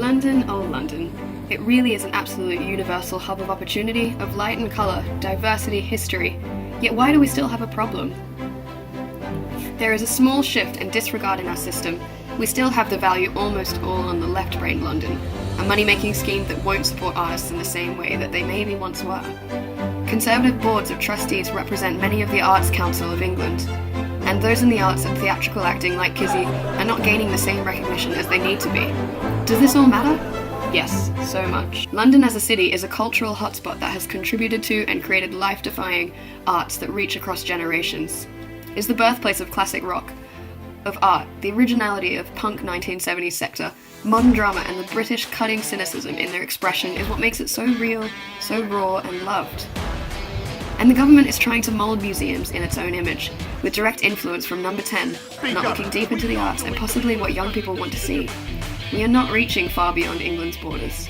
London, oh London. It really is an absolute universal hub of opportunity, of light and colour, diversity, history. Yet why do we still have a problem? There is a small shift and disregard in our system. We still have the value almost all on the left-brain London, a money-making scheme that won't support artists in the same way that they maybe once were. Conservative boards of trustees represent many of the Arts Council of England, and those in the arts and theatrical acting like Kizzy are not gaining the same recognition as they need to be. Does this all matter? Yes, so much. London as a city is a cultural hotspot that has contributed to and created life-defying arts that reach across generations. Is the birthplace of classic rock, of art, the originality of punk 1970s sector, modern drama and the British cutting cynicism in their expression is what makes it so real, so raw and loved. And the government is trying to mould museums in its own image, with direct influence from Number 10, not looking deep into the arts and possibly what young people want to see. We are not reaching far beyond England's borders,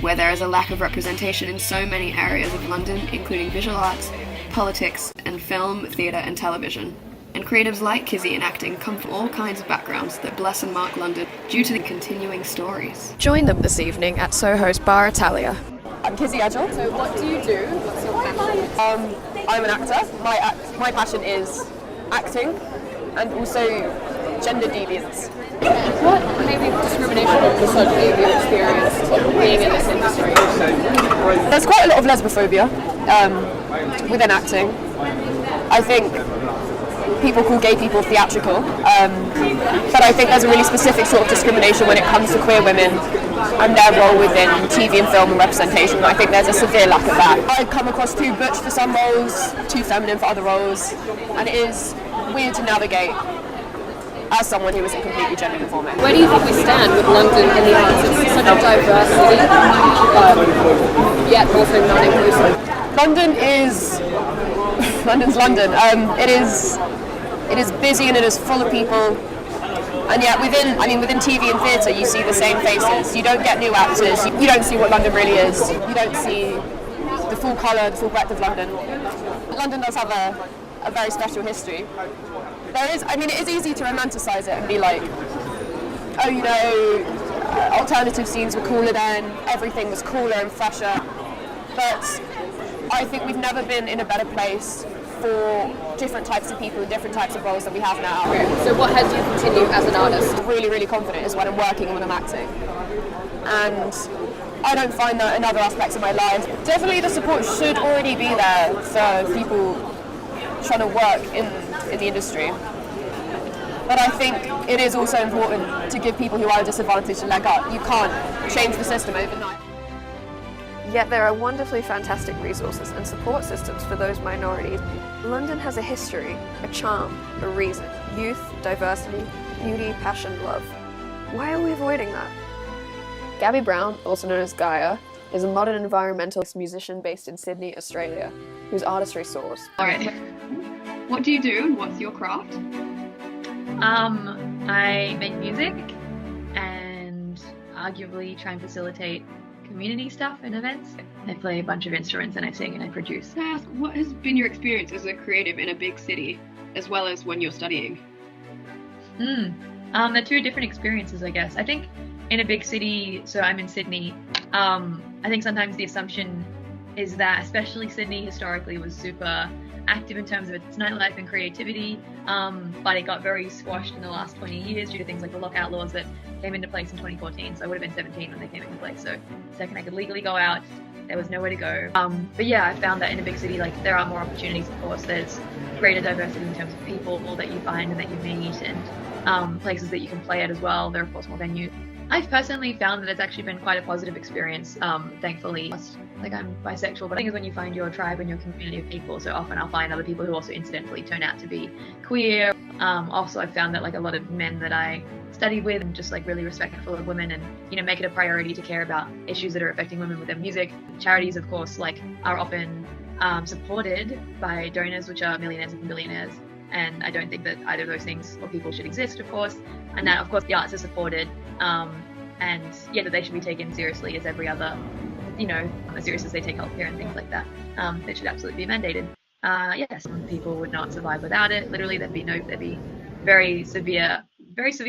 where there is a lack of representation in so many areas of London, including visual arts, politics, and film, theatre and television. And creatives like Kizzy in acting come from all kinds of backgrounds that bless and mark London due to the continuing stories. Join them this evening at Soho's Bar Italia. I'm Kizzy Edgell. So what do you do? What's your passion? I'm an actor. My passion is acting and also gender deviance. What maybe discrimination or misogyny have you experienced being in this industry? There's quite a lot of lesbophobia within acting. I think people call gay people theatrical, but I think there's a really specific sort of discrimination when it comes to queer women and their role within TV and film and representation. I think there's a severe lack of that. I come across too butch for some roles, too feminine for other roles, and it is weird to navigate as someone who isn't completely gender conforming. Where do you think we stand with London and the arts? It's such a diverse city, yet also not inclusive. London's London. It is busy and it is full of people. And yet within TV and theatre you see the same faces. You don't get new actors. You don't see what London really is. You don't see the full colour, the full breadth of London. London does have a very special history. It is easy to romanticise it and be like, oh, alternative scenes were cooler then, everything was cooler and fresher. But I think we've never been in a better place for different types of people and different types of roles that we have now. Okay. So what has you continue as an artist? Really, really confident is when I'm working and when I'm acting. And I don't find that in other aspects of my life. Definitely the support should already be there for people trying to work in the industry. But I think it is also important to give people who are disadvantaged a leg up. You can't change the system overnight. Yet there are wonderfully fantastic resources and support systems for those minorities. London has a history, a charm, a reason. Youth, diversity, beauty, passion, love. Why are we avoiding that? Gabby Brown, also known as Gaia, is a modern environmentalist musician based in Sydney, Australia, whose artistry soars. Alright, what do you do and what's your craft? I make music and arguably try and facilitate community stuff and events. I play a bunch of instruments and I sing and I produce. Can I ask, what has been your experience as a creative in a big city, as well as when you're studying? They're two different experiences, I guess. I think in a big city, so I'm in Sydney, I think sometimes the assumption is that, especially Sydney historically was super active in terms of its nightlife and creativity, but it got very squashed in the last 20 years due to things like the lockout laws that came into place in 2014. So I would have been 17 when they came into place. So the second I could legally go out, there was nowhere to go. But yeah, I found that in a big city, like there are more opportunities, of course. There's greater diversity in terms of people that you find and that you meet, and places that you can play at as well. There are, of course, more venues. I've personally found that it's actually been quite a positive experience, thankfully. Like, I'm bisexual, but I think it's when you find your tribe and your community of people. So often I'll find other people who also incidentally turn out to be queer. Also, I've found that like a lot of men that I studied with and just like really respectful of women and, make it a priority to care about issues that are affecting women with their music. Charities, of course, like are often supported by donors, which are millionaires and billionaires. And I don't think that either of those things or people should exist, of course. And that, of course, the arts are supported. And yeah, that they should be taken seriously as every other, as serious as they take healthcare and things like that. It should absolutely be mandated. Yes, people would not survive without it. Literally, there'd be very severe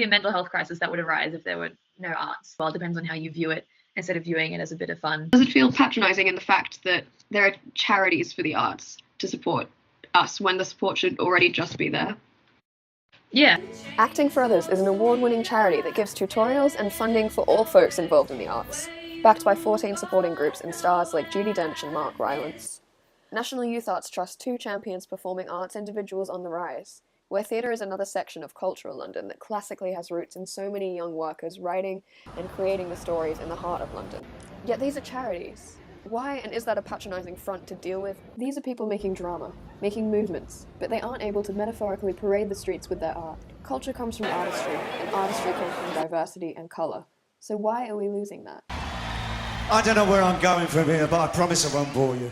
mental health crisis that would arise if there were arts. Well, it depends on how you view it, instead of viewing it as a bit of fun. Does it feel patronising in the fact that there are charities for the arts to support us when the support should already just be there? Yeah. Acting for Others is an award-winning charity that gives tutorials and funding for all folks involved in the arts, backed by 14 supporting groups and stars like Judi Dench and Mark Rylance. National Youth Arts Trust 2 champions performing arts individuals on the rise, where theatre is another section of cultural London that classically has roots in so many young workers writing and creating the stories in the heart of London. Yet these are charities. Why, and is that a patronising front to deal with? These are people making drama, making movements, but they aren't able to metaphorically parade the streets with their art. Culture comes from artistry, and artistry comes from diversity and colour. So why are we losing that? I don't know where I'm going from here, but I promise I won't bore you.